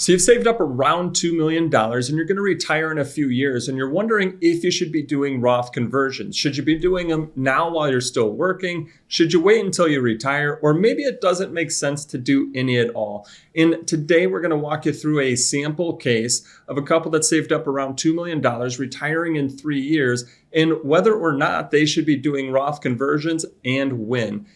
So you've saved up around $2 million and you're going to retire in a few years, and you're wondering if you should be doing Roth conversions. Should you be doing them now while you're still working? Should you wait until you retire? Or maybe it doesn't make sense to do any at all. And today we're going to walk you through a sample case of a couple that saved up around $2 million, retiring in 3 years, and whether or not they should be doing Roth conversions and when.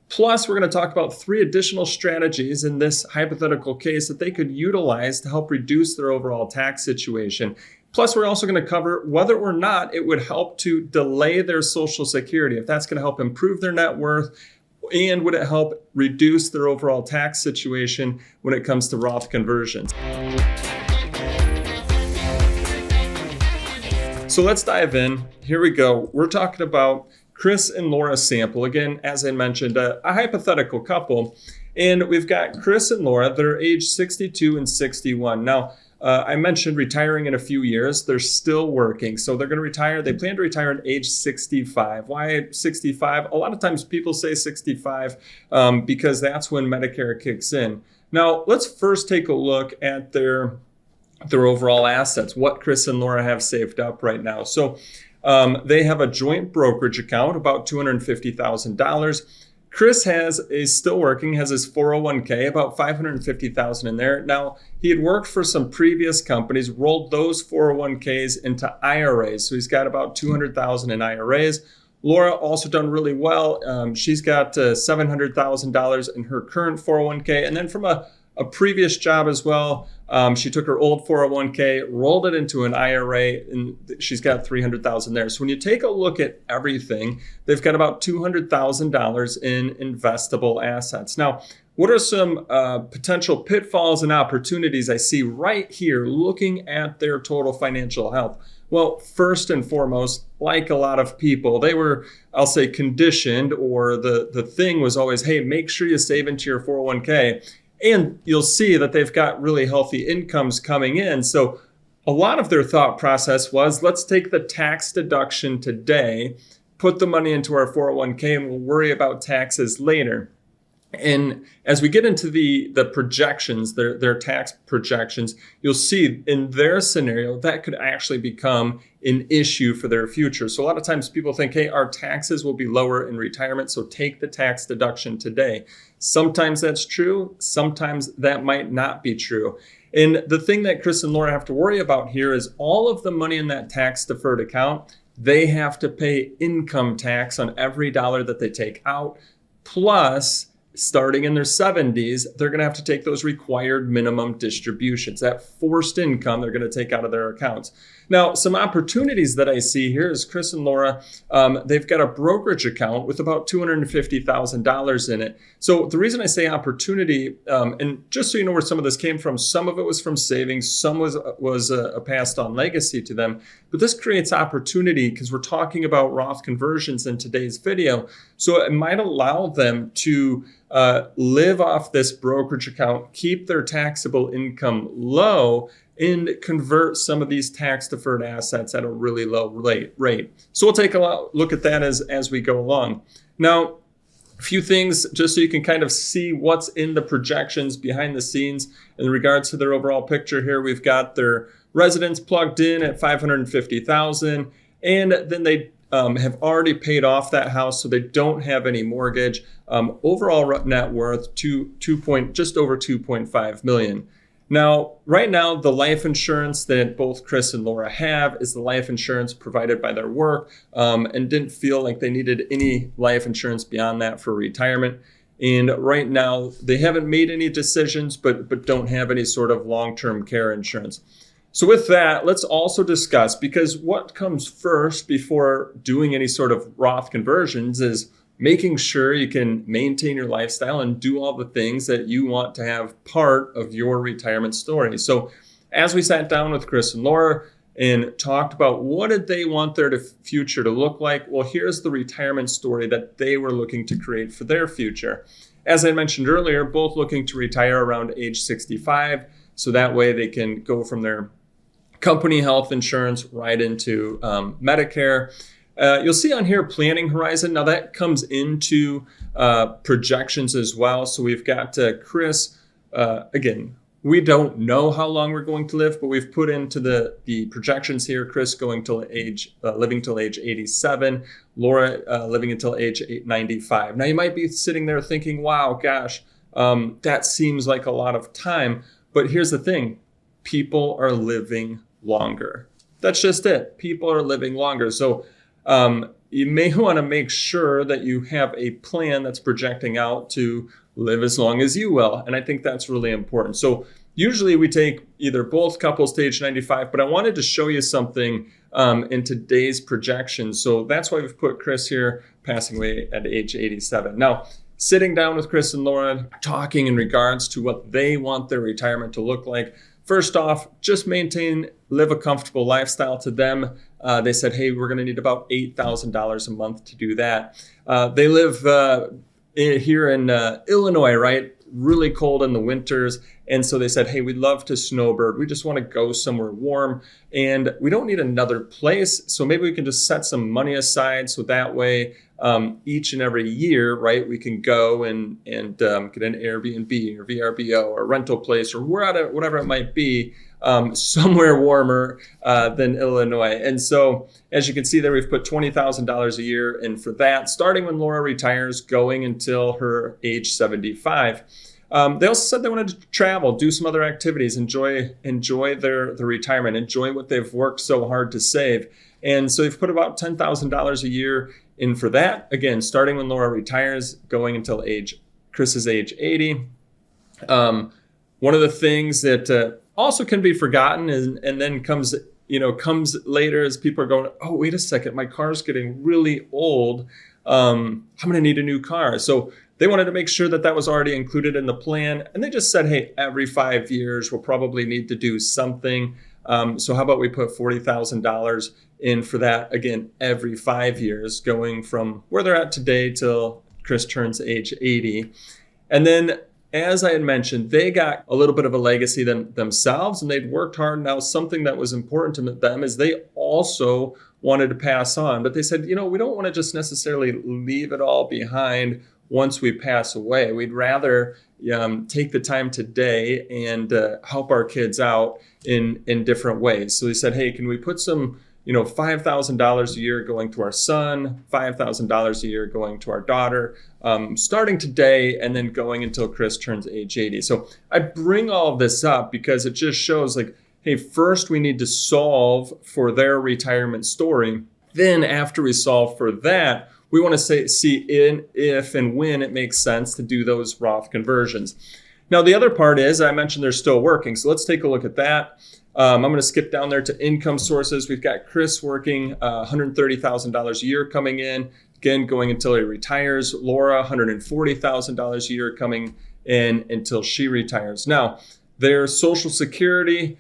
Plus, we're going to talk about 3 additional strategies in this hypothetical case that they could utilize to help reduce their overall tax situation. Plus, we're also going to cover whether or not it would help to delay their Social Security, if that's going to help improve their net worth, and would it help reduce their overall tax situation when it comes to Roth conversions. So let's dive in. Here we go. We're talking about Chris and Laura sample. Again, as I mentioned, a hypothetical couple. And we've got Chris and Laura that are age 62 and 61. Now, I mentioned retiring in a few years. They're still working. So they're going to retire. They plan to retire at age 65. Why 65? A lot of times people say 65 because that's when Medicare kicks in. Now, let's first take a look at their overall assets, what Chris and Laura have saved up right now. So they have a joint brokerage account, about $250,000. Chris is still working, has his 401k, about $550,000 in there. Now, he had worked for some previous companies, rolled those 401ks into IRAs. So he's got about $200,000 in IRAs. Laura also done really well. She's got $700,000 in her current 401k. And then from a previous job as well, she took her old 401k, rolled it into an IRA, and she's got $300,000 there. So when you take a look at everything, they've got about $200,000 in investable assets. Now, what are some potential pitfalls and opportunities I see right here looking at their total financial health? Well, first and foremost, like a lot of people, they were, I'll say, conditioned, or the thing was always, hey, make sure you save into your 401k. And you'll see that they've got really healthy incomes coming in. So a lot of their thought process was, let's take the tax deduction today, put the money into our 401k, and we'll worry about taxes later. And as we get into the projections, their tax projections, you'll see in their scenario that could actually become an issue for their future. So a lot of times people think, hey, our taxes will be lower in retirement, so take the tax deduction today. Sometimes that's true. Sometimes that might not be true. And the thing that Chris and Laura have to worry about here is all of the money in that tax deferred account, they have to pay income tax on every dollar that they take out, plus starting in their 70s, they're going to have to take those required minimum distributions, that forced income they're going to take out of their accounts. Now, some opportunities that I see here is Chris and Laura, they've got a brokerage account with about $250,000 in it. So the reason I say opportunity, and just so you know where some of this came from, some of it was from savings, some was a passed on legacy to them. But this creates opportunity because we're talking about Roth conversions in today's video. So it might allow them to live off this brokerage account, keep their taxable income low, and convert some of these tax deferred assets at a really low rate. So we'll take a look at that as we go along. Now, a few things just so you can kind of see what's in the projections behind the scenes in regards to their overall picture here. We've got their residence plugged in at $550,000, and then they have already paid off that house, so they don't have any mortgage. Overall net worth just over $2.5 million. Now, right now, the life insurance that both Chris and Laura have is the life insurance provided by their work, and didn't feel like they needed any life insurance beyond that for retirement. And right now, they haven't made any decisions, but don't have any sort of long-term care insurance. So with that, let's also discuss, because what comes first before doing any sort of Roth conversions is making sure you can maintain your lifestyle and do all the things that you want to have part of your retirement story. So as we sat down with Chris and Laura and talked about what did they want their future to look like, well, here's the retirement story that they were looking to create for their future. As I mentioned earlier, both looking to retire around age 65, so that way they can go from their company health insurance right into Medicare. You'll see on here planning horizon. Now that comes into projections as well. So we've got Chris, again, We don't know how long we're going to live, but we've put into the projections here, Chris living till age 87, Laura living until age 95. Now you might be sitting there thinking, wow, gosh, that seems like a lot of time. But here's the thing, people are living longer. That's just it. People are living longer. So you may want to make sure that you have a plan that's projecting out to live as long as you will. And I think that's really important. So usually we take either both couples to age 95, but I wanted to show you something in today's projections. So that's why we've put Chris here passing away at age 87. Now, sitting down with Chris and Laura, talking in regards to what they want their retirement to look like. First off, just live a comfortable lifestyle to them. They said, hey, we're going to need about $8,000 a month to do that. They live here in Illinois, right? Really cold in the winters. And so they said, hey, we'd love to snowbird. We just want to go somewhere warm and we don't need another place. So maybe we can just set some money aside. So that way, each and every year, right, we can go and get an Airbnb or VRBO or rental place or whatever it might be, somewhere warmer than Illinois. And so as you can see there, we've put $20,000 a year in for that, starting when Laura retires, going until her age 75. They also said they wanted to travel, do some other activities, enjoy their retirement, enjoy what they've worked so hard to save. And so they've put about $10,000 a year in for that. Again, starting when Laura retires, going until Chris's age 80. One of the things that also can be forgotten and then comes later as people are going, oh, wait a second, my car's getting really old. I'm going to need a new car. So they wanted to make sure that was already included in the plan. And they just said, hey, every 5 years, we'll probably need to do something. So how about we put $40,000 in for that, again, every 5 years, going from where they're at today till Chris turns age 80. And then, as I had mentioned, they got a little bit of a legacy themselves, and they'd worked hard. Now, something that was important to them is they also wanted to pass on. But they said, we don't want to just necessarily leave it all behind once we pass away. We'd rather take the time today and help our kids out in different ways. So they said, hey, can we put some $5,000 a year going to our son, $5,000 a year going to our daughter, starting today and then going until Chris turns age 80. So I bring all of this up because it just shows like, hey, first we need to solve for their retirement story. Then after we solve for that, we want to see if and when it makes sense to do those Roth conversions. Now, the other part is, I mentioned they're still working. So let's take a look at that. I'm going to skip down there to income sources. We've got Chris working $130,000 a year coming in, again, going until he retires. Laura, $140,000 a year coming in until she retires. Now, their Social Security,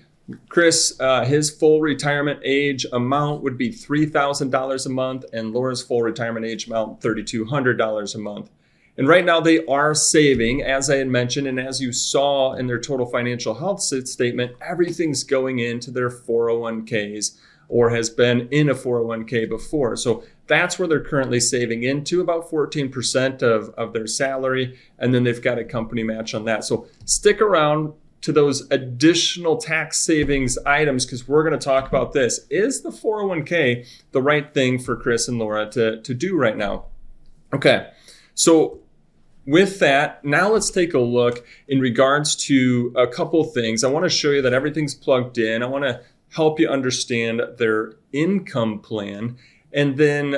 Chris, his full retirement age amount would be $3,000 a month, and Laura's full retirement age amount, $3,200 a month. And right now they are saving, as I had mentioned, and as you saw in their total financial health statement, everything's going into their 401ks or has been in a 401k before. So that's where they're currently saving into, about 14% of their salary, and then they've got a company match on that. So stick around to those additional tax savings items because we're going to talk about this. Is the 401k the right thing for Chris and Laura to do right now? Okay, so with that, now let's take a look in regards to a couple things. I want to show you that everything's plugged in. I want to help you understand their income plan and then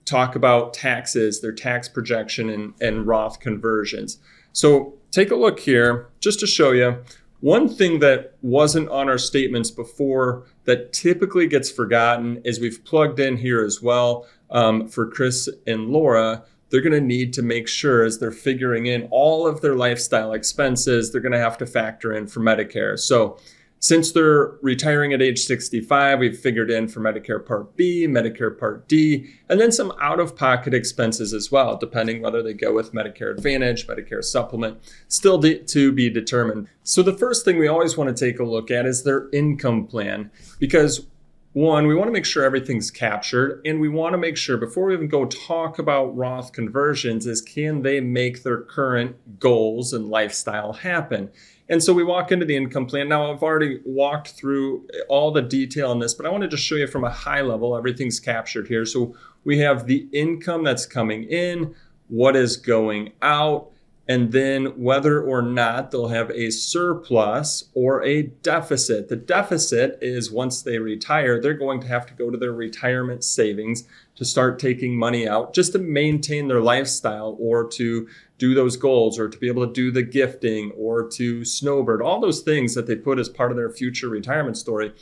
talk about taxes, their tax projection and Roth conversions. So take a look here just to show you. One thing that wasn't on our statements before that typically gets forgotten is we've plugged in here as well for Chris and Laura. They're going to need to make sure as they're figuring in all of their lifestyle expenses, they're going to have to factor in for Medicare. So since they're retiring at age 65, we've figured in for Medicare Part B, Medicare Part D, and then some out-of-pocket expenses as well, depending whether they go with Medicare Advantage, Medicare Supplement, still to be determined. So the first thing we always want to take a look at is their income plan, because one, we want to make sure everything's captured, and we want to make sure before we even go talk about Roth conversions is can they make their current goals and lifestyle happen? And so we walk into the income plan. Now, I've already walked through all the detail on this, but I want to just show you from a high level, everything's captured here. So we have the income that's coming in, what is going out, and then whether or not they'll have a surplus or a deficit. The deficit is once they retire, they're going to have to go to their retirement savings to start taking money out just to maintain their lifestyle or to do those goals or to be able to do the gifting or to snowbird, all those things that they put as part of their future retirement story.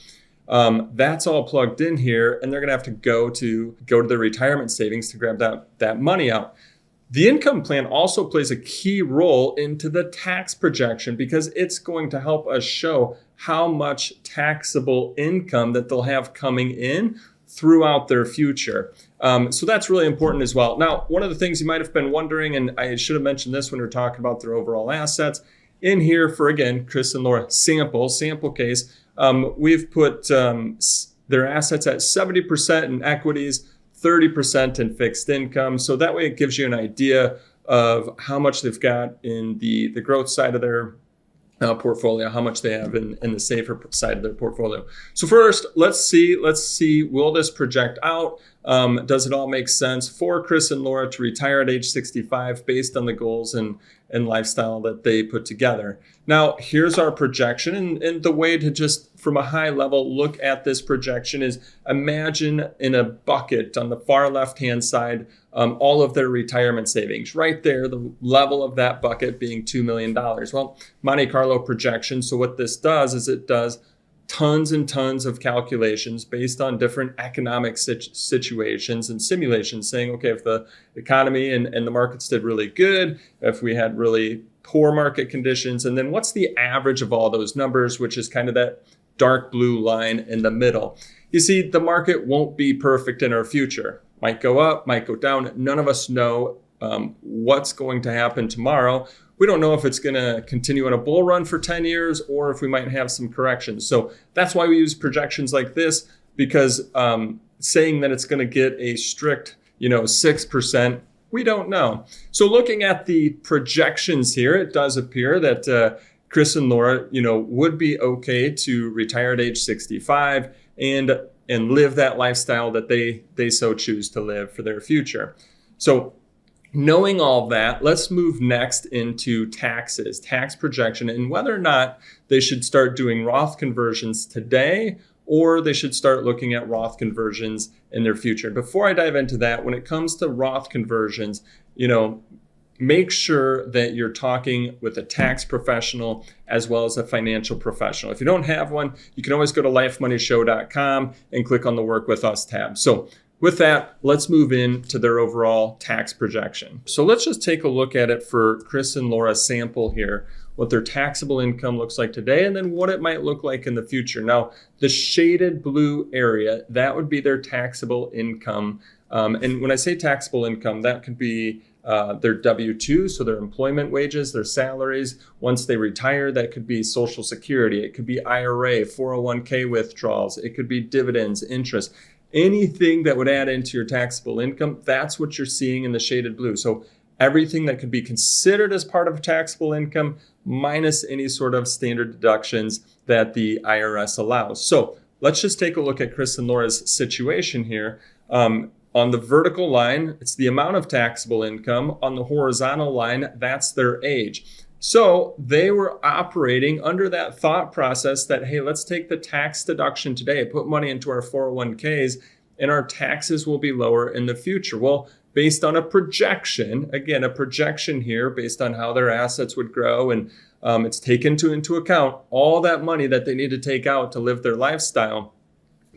That's all plugged in here, and they're going to have to go to their retirement savings to grab that money out. The income plan also plays a key role into the tax projection because it's going to help us show how much taxable income that they'll have coming in throughout their future. So that's really important as well. Now, one of the things you might have been wondering, and I should have mentioned this when we were talking about their overall assets, in here for, again, Chris and Laura sample case, we've put their assets at 70% in equities, 30% in fixed income. So that way it gives you an idea of how much they've got in the growth side of their portfolio, how much they have in the safer side of their portfolio. So first, let's see, will this project out? Does it all make sense for Chris and Laura to retire at age 65 based on the goals and lifestyle that they put together? Now, here's our projection. And the way to just from a high level look at this projection is imagine in a bucket on the far left-hand side, all of their retirement savings right there, the level of that bucket being $2 million. Well, Monte Carlo projection. So what this does is it does tons and tons of calculations based on different economic situations and simulations saying, okay, if the economy and the markets did really good, if we had really poor market conditions, and then what's the average of all those numbers, which is kind of that dark blue line in the middle. You see, the market won't be perfect in our future. Might go up, might go down. None of us know what's going to happen tomorrow. We don't know if it's going to continue on a bull run for 10 years or if we might have some corrections. So that's why we use projections like this, because saying that it's going to get a strict, 6%, we don't know. So looking at the projections here, it does appear that Chris and Laura, would be okay to retire at age 65 and live that lifestyle that they so choose to live for their future. So knowing all that, let's move next into taxes, tax projection, and whether or not they should start doing Roth conversions today or they should start looking at Roth conversions in their future. Before I dive into that, when it comes to Roth conversions, make sure that you're talking with a tax professional as well as a financial professional. If you don't have one, you can always go to lifemoneyshow.com and click on the Work With Us tab. So with that, let's move into their overall tax projection. So let's just take a look at it for Chris and Laura sample here, what their taxable income looks like today, and then what it might look like in the future. Now, the shaded blue area, that would be their taxable income. And when I say taxable income, that could be their W-2, so their employment wages, their salaries. Once they retire, that could be Social Security. It could be IRA, 401k withdrawals. It could be dividends, interest. Anything that would add into your taxable income, that's what you're seeing in the shaded blue. So everything that could be considered as part of taxable income minus any sort of standard deductions that the IRS allows. So let's just take a look at Chris and Laura's situation here. On the vertical line, it's the amount of taxable income. On the horizontal line, that's their age. So they were operating under that thought process that, hey, let's take the tax deduction today, put money into our 401ks, and our taxes will be lower in the future. Well, based on a projection, again, a projection here based on how their assets would grow, and it's taken into account all that money that they need to take out to live their lifestyle.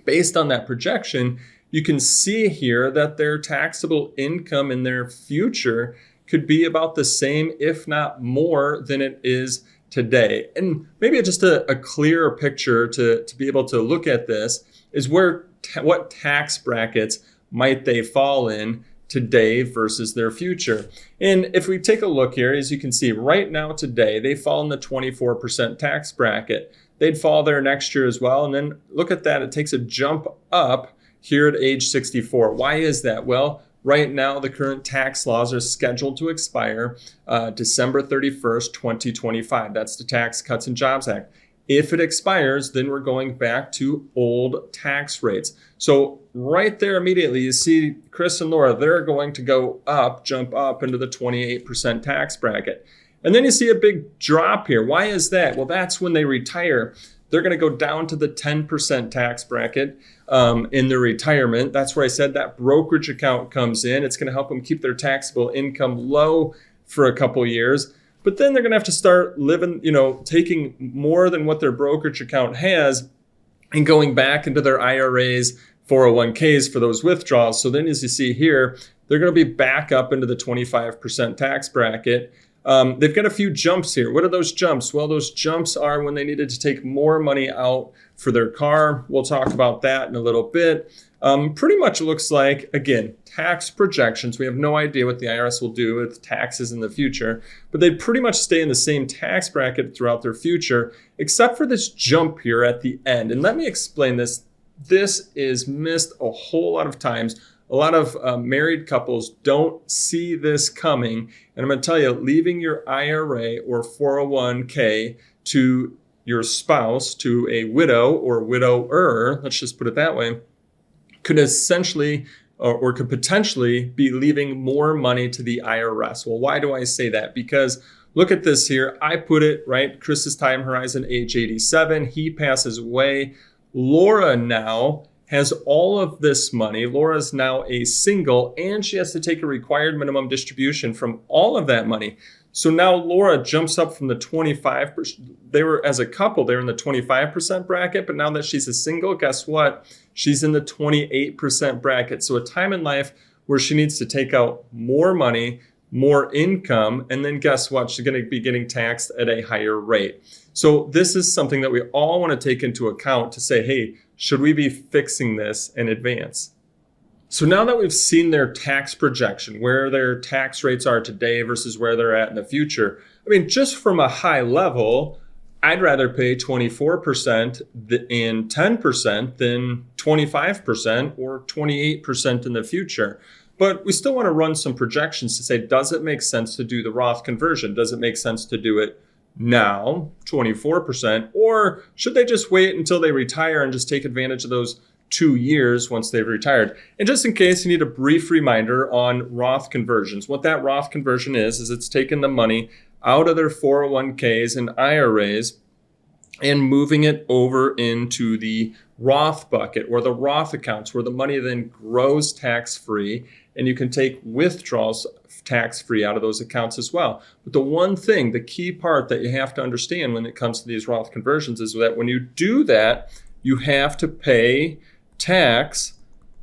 Based on that projection, you can see here that their taxable income in their future could be about the same, if not more, than it is today. And maybe just a clearer picture to be able to look at this is what tax brackets might they fall in today versus their future. And if we take a look here, as you can see right now today, they fall in the 24% tax bracket. They'd fall there next year as well. And then look at that, it takes a jump up here at age 64. Why is that? Well, Right now, the current tax laws are scheduled to expire December 31st, 2025. That's the Tax Cuts and Jobs Act. If it expires, then we're going back to old tax rates. So right there immediately, you see Chris and Laura, they're going to go up, jump up into the 28% tax bracket. And then you see a big drop here. Why is that? Well, that's when they retire. They're going to go down to the 10% tax bracket in their retirement. That's where I said that brokerage account comes in. It's going to help them keep their taxable income low for a couple years. But then they're going to have to start living, taking more than what their brokerage account has and going back into their IRAs, 401ks for those withdrawals. So then as you see here, they're going to be back up into the 25% tax bracket. They've got a few jumps here. What are those jumps? Well, those jumps are when they needed to take more money out for their car. We'll talk about that in a little bit. Pretty much looks like, again, tax projections. We have no idea what the IRS will do with taxes in the future, but they'd pretty much stay in the same tax bracket throughout their future, except for this jump here at the end. And let me explain this. This is missed a whole lot of times. A lot of married couples don't see this coming. And I'm going to tell you, leaving your IRA or 401k to your spouse, to a widow or widower, let's just put it that way, could essentially or could potentially be leaving more money to the IRS. Well, why do I say that? Because look at this here. I put it, right, Chris's time horizon, age 87. He passes away. Laura now has all of this money. Laura's now a single, and she has to take a required minimum distribution from all of that money. So now Laura jumps up from the 25%. They were, as a couple, they were in the 25% bracket, but now that she's a single, guess what? She's in the 28% bracket. So a time in life where she needs to take out more money, more income, and then guess what? She's going to be getting taxed at a higher rate. So this is something that we all want to take into account to say, hey, should we be fixing this in advance? So now that we've seen their tax projection, where their tax rates are today versus where they're at in the future, I mean, just from a high level, I'd rather pay 24% and 10% than 25% or 28% in the future. But we still want to run some projections to say, does it make sense to do the Roth conversion? Does it make sense to do it now, 24%, or should they just wait until they retire and just take advantage of those 2 years once they've retired? And just in case you need a brief reminder on Roth conversions, what that Roth conversion is it's taking the money out of their 401ks and IRAs and moving it over into the Roth bucket or the Roth accounts where the money then grows tax-free and you can take withdrawals tax-free out of those accounts as well. But the one thing, the key part that you have to understand when it comes to these Roth conversions is that when you do that, you have to pay tax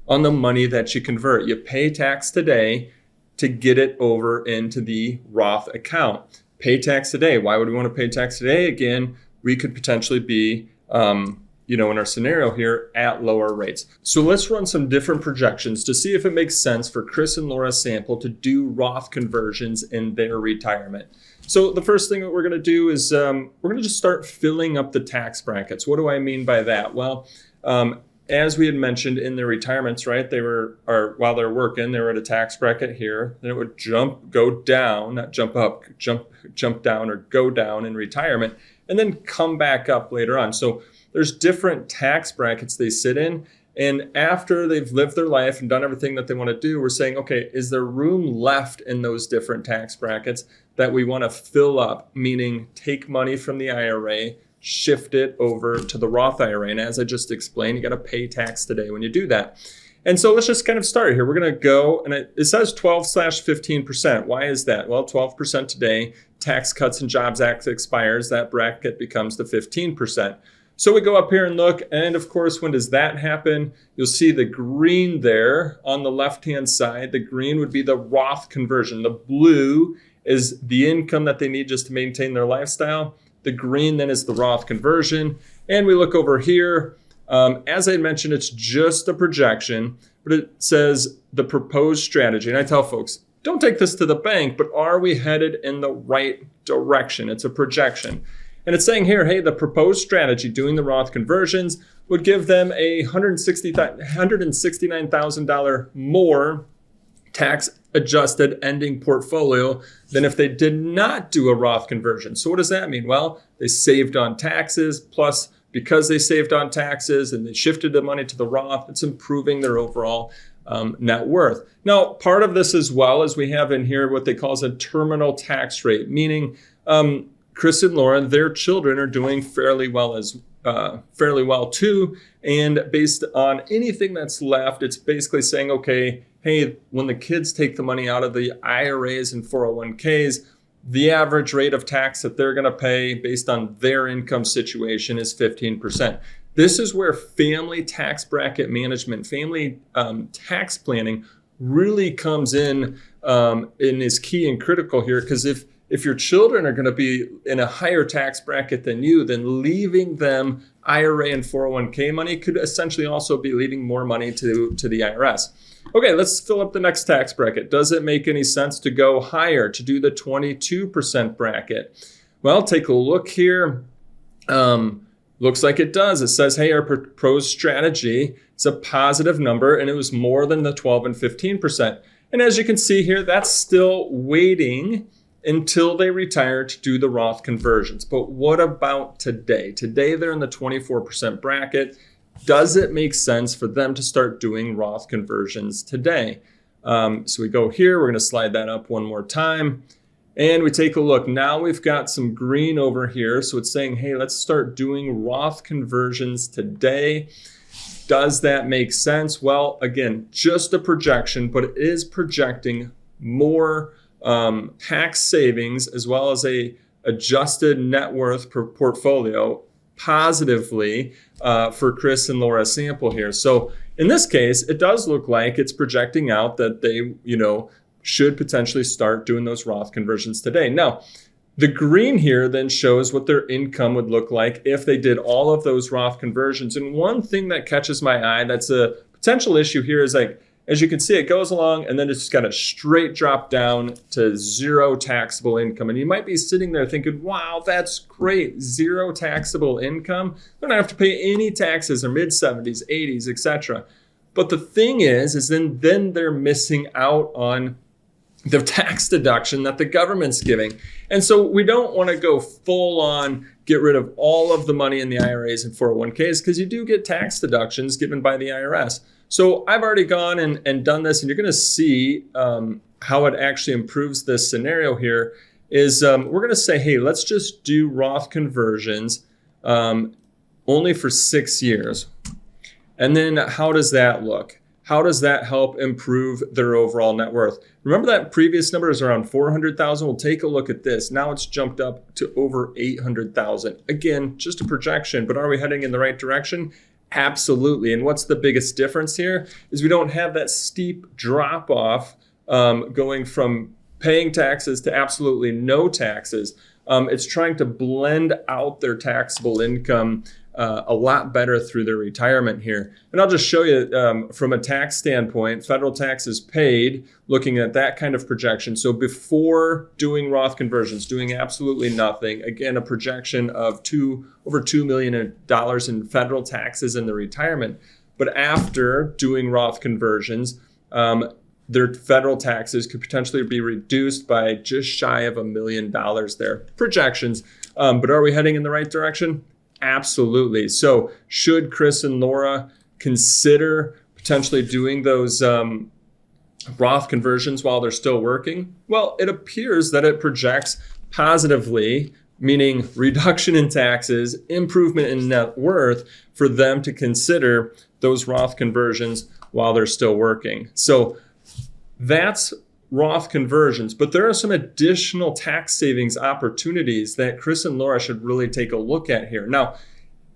on the money that you convert. You pay tax today to get it over into the Roth account. Pay tax today. Why would we want to pay tax today? Again, we could potentially be in our scenario here at lower rates. So let's run some different projections to see if it makes sense for Chris and Laura Sample to do Roth conversions in their retirement. So the first thing that we're going to do is we're going to just start filling up the tax brackets. What do I mean by that? Well, as we had mentioned in their retirements, right, while they're working, they were at a tax bracket here. Then it would go down, not jump up, jump down or go down in retirement, and then come back up later on. So there's different tax brackets they sit in. And after they've lived their life and done everything that they want to do, we're saying, okay, is there room left in those different tax brackets that we want to fill up? Meaning take money from the IRA, shift it over to the Roth IRA. And as I just explained, you got to pay tax today when you do that. And so let's just kind of start here. We're going to go, and it says 12/15%. Why is that? Well, 12% today, Tax Cuts and Jobs Act expires, that bracket becomes the 15%. So we go up here and look, and of course, when does that happen? You'll see the green there on the left-hand side. The green would be the Roth conversion. The blue is the income that they need just to maintain their lifestyle. The green then is the Roth conversion. And we look over here. As I mentioned, it's just a projection, but it says the proposed strategy. And I tell folks, don't take this to the bank, but are we headed in the right direction? It's a projection. And it's saying here, hey, the proposed strategy doing the Roth conversions would give them a $169,000 more tax adjusted ending portfolio than if they did not do a Roth conversion. So what does that mean? Well, they saved on taxes, plus because they saved on taxes and they shifted the money to the Roth, it's improving their overall net worth. Now, part of this as well is we have in here what they call as a terminal tax rate, meaning Chris and Laura, their children are doing fairly well too. And based on anything that's left, it's basically saying, okay, hey, when the kids take the money out of the IRAs and 401ks, the average rate of tax that they're going to pay based on their income situation is 15%. This is where family tax bracket management, family tax planning really comes in and is key and critical here, because if your children are going to be in a higher tax bracket than you, then leaving them IRA and 401k money could essentially also be leaving more money to the IRS. Okay, let's fill up the next tax bracket. Does it make any sense to go higher, to do the 22% bracket? Well, take a look here. Looks like it does. It says, hey, our proposed strategy is a positive number, and it was more than the 12 and 15%. And as you can see here, that's still waiting until they retire to do the Roth conversions. But what about today? Today, they're in the 24% bracket. Does it make sense for them to start doing Roth conversions today? So we go here, we're going to slide that up one more time. And we take a look. Now we've got some green over here. So it's saying, hey, let's start doing Roth conversions today. Does that make sense? Well, again, just a projection, but it is projecting more tax savings as well as a adjusted net worth per portfolio positively for Chris and Laura sample here. So in this case, it does look like it's projecting out that they, should potentially start doing those Roth conversions today. Now, the green here then shows what their income would look like if they did all of those Roth conversions. And one thing that catches my eye, that's a potential issue here, is like, as you can see, it goes along and then it's got a straight drop down to zero taxable income. And you might be sitting there thinking, wow, that's great. Zero taxable income. They don't have to pay any taxes or mid-70s, 80s, etc. But the thing is then they're missing out on the tax deduction that the government's giving. And so we don't want to go full on get rid of all of the money in the IRAs and 401ks, because you do get tax deductions given by the IRS. So I've already gone and done this, and you're going to see how it actually improves this scenario here is we're going to say, hey, let's just do Roth conversions only for 6 years. And then how does that look? How does that help improve their overall net worth? Remember that previous number is around 400,000? We'll take a look at this. Now it's jumped up to over 800,000. Again, just a projection, but are we heading in the right direction? Absolutely. And what's the biggest difference here is we don't have that steep drop off going from paying taxes to absolutely no taxes. It's trying to blend out their taxable income a lot better through their retirement here. And I'll just show you from a tax standpoint, federal taxes paid, looking at that kind of projection. So before doing Roth conversions, doing absolutely nothing, again, a projection of over $2 million in federal taxes in the retirement. But after doing Roth conversions, their federal taxes could potentially be reduced by just shy of $1 million there. Projections. But are we heading in the right direction? Absolutely. So should Chris and Laura consider potentially doing those Roth conversions while they're still working? Well, it appears that it projects positively, meaning reduction in taxes, improvement in net worth for them to consider those Roth conversions while they're still working. So that's Roth conversions, but there are some additional tax savings opportunities that Chris and Laura should really take a look at here. Now,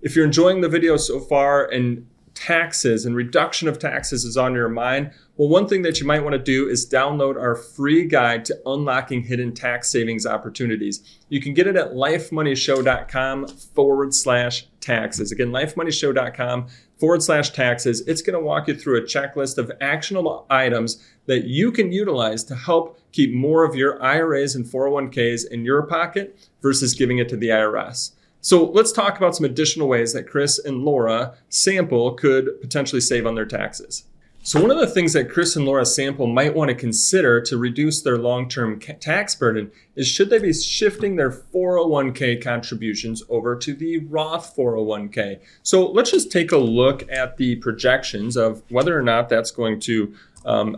if you're enjoying the video so far and taxes and reduction of taxes is on your mind, well, one thing that you might want to do is download our free guide to unlocking hidden tax savings opportunities. You can get it at lifemoneyshow.com/taxes. Again, lifemoneyshow.com/taxes. It's going to walk you through a checklist of actionable items that you can utilize to help keep more of your IRAs and 401ks in your pocket versus giving it to the IRS. So let's talk about some additional ways that Chris and Laura sample could potentially save on their taxes. So one of the things that Chris and Laura Sample might want to consider to reduce their long-term tax burden is should they be shifting their 401k contributions over to the Roth 401k. So let's just take a look at the projections of whether or not that's going to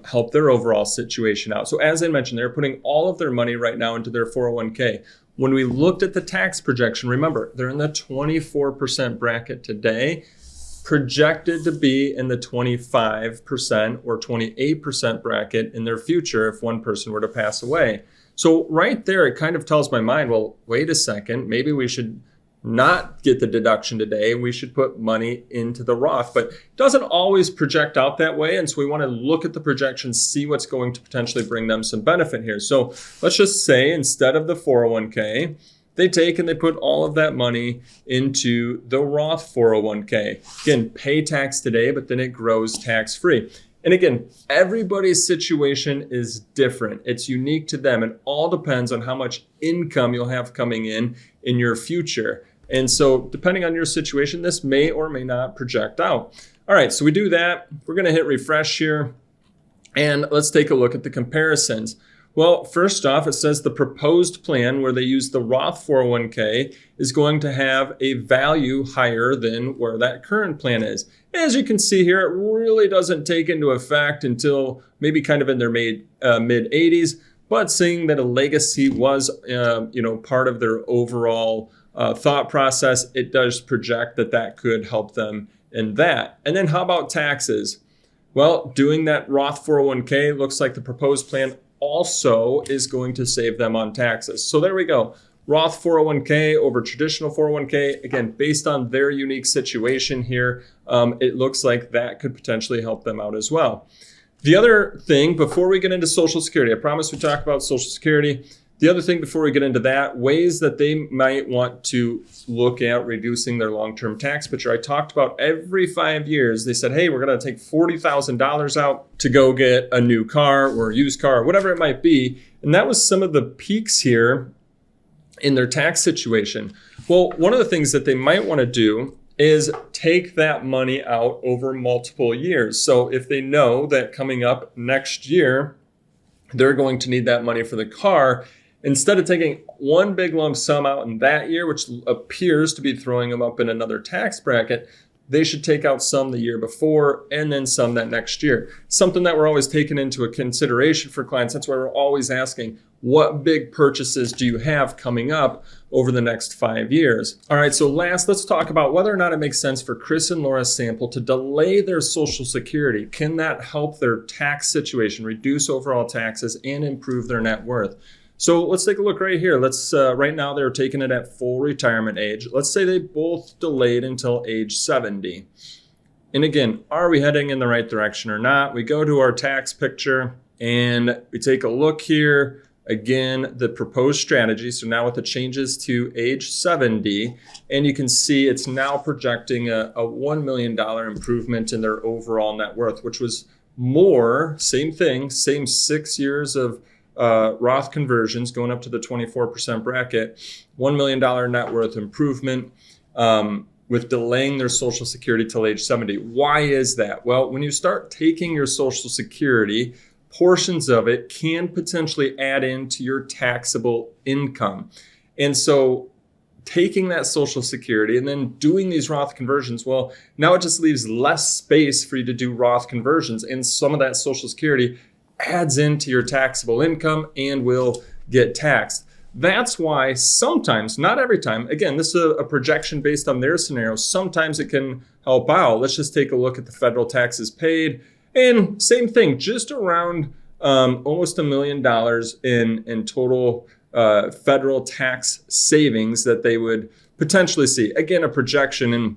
help their overall situation out. So as I mentioned, they're putting all of their money right now into their 401k. When we looked at the tax projection, remember, they're in the 24% bracket today, projected to be in the 25% or 28% bracket in their future if one person were to pass away. So right there, it kind of tells my mind, well, wait a second, maybe we should not get the deduction today. We should put money into the Roth, but it doesn't always project out that way. And so we want to look at the projections, see what's going to potentially bring them some benefit here. So let's just say instead of the 401k, they take and they put all of that money into the Roth 401k. Again, pay tax today, but then it grows tax-free. And again, everybody's situation is different. It's unique to them. It all depends on how much income you'll have coming in your future. And so depending on your situation, this may or may not project out. All right, so we do that. We're going to hit refresh here. And let's take a look at the comparisons. Well, first off, it says the proposed plan where they use the Roth 401k is going to have a value higher than where that current plan is. As you can see here, it really doesn't take into effect until maybe kind of in their mid 80s, but seeing that a legacy was part of their overall thought process, it does project that could help them in that. And then how about taxes? Well, doing that Roth 401k looks like the proposed plan also is going to save them on taxes. So there we go. Roth 401k over traditional 401k, again, based on their unique situation here, it looks like that could potentially help them out as well. The other thing, before we get into Social Security, I promised we talk about Social Security. The other thing before we get into that, ways that they might want to look at reducing their long-term tax picture. I talked about every 5 years, they said, hey, we're going to take $40,000 out to go get a new car or a used car, or whatever it might be. And that was some of the peaks here in their tax situation. Well, one of the things that they might want to do is take that money out over multiple years. So if they know that coming up next year, they're going to need that money for the car, instead of taking one big lump sum out in that year, which appears to be throwing them up in another tax bracket, they should take out some the year before and then some that next year. Something that we're always taking into a consideration for clients. That's why we're always asking, what big purchases do you have coming up over the next 5 years? All right, so last, let's talk about whether or not it makes sense for Chris and Laura Sample to delay their Social Security. Can that help their tax situation, reduce overall taxes, and improve their net worth? So let's take a look right here. Let's right now they're taking it at full retirement age. Let's say they both delayed until age 70. And again, are we heading in the right direction or not? We go to our tax picture and we take a look here. Again, the proposed strategy. So now with the changes to age 70, and you can see it's now projecting a $1 million improvement in their overall net worth, which was more, same thing, same 6 years of Roth conversions going up to the 24% bracket, $1 million net worth improvement with delaying their Social Security till age 70. Why is that? Well, when you start taking your Social Security, portions of it can potentially add into your taxable income. And so taking that Social Security and then doing these Roth conversions, well, now it just leaves less space for you to do Roth conversions. And some of that Social Security adds into your taxable income and will get taxed. That's why sometimes, not every time, again, this is a projection based on their scenario. Sometimes it can help out. Let's just take a look at the federal taxes paid. And same thing, just around almost $1 million in total federal tax savings that they would potentially see. Again, a projection. And,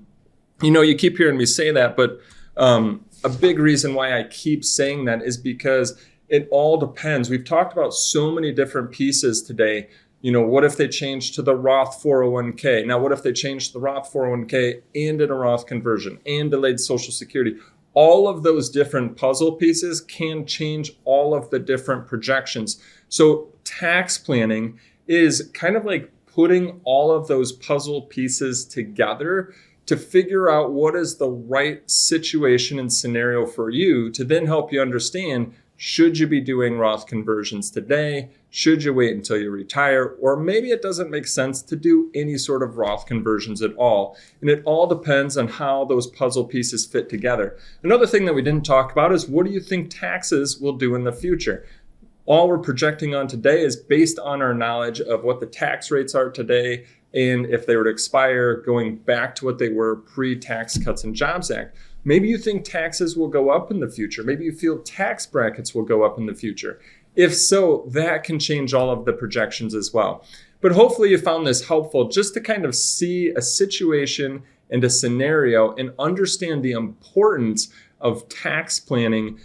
you keep hearing me say that, but a big reason why I keep saying that is because it all depends. We've talked about so many different pieces today. What if they change to the Roth 401k? Now, what if they change the Roth 401k and did a Roth conversion and delayed Social Security? All of those different puzzle pieces can change all of the different projections. So tax planning is kind of like putting all of those puzzle pieces together to figure out what is the right situation and scenario for you to then help you understand, should you be doing Roth conversions today? Should you wait until you retire? Or maybe it doesn't make sense to do any sort of Roth conversions at all. And it all depends on how those puzzle pieces fit together. Another thing that we didn't talk about is, what do you think taxes will do in the future? All we're projecting on today is based on our knowledge of what the tax rates are today, and if they were to expire, going back to what they were pre-Tax Cuts and Jobs Act. Maybe you think taxes will go up in the future. Maybe you feel tax brackets will go up in the future. If so, that can change all of the projections as well. But hopefully you found this helpful, just to kind of see a situation and a scenario and understand the importance of tax planning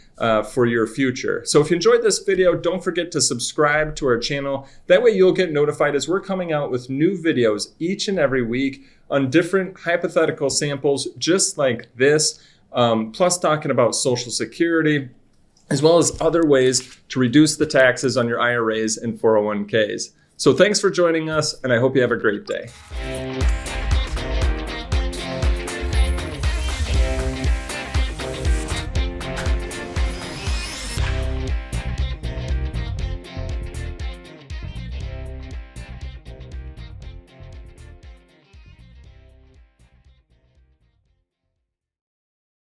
for your future. So if you enjoyed this video, don't forget to subscribe to our channel. That way you'll get notified as we're coming out with new videos each and every week on different hypothetical samples just like this, plus talking about Social Security, as well as other ways to reduce the taxes on your IRAs and 401ks. So thanks for joining us, and I hope you have a great day.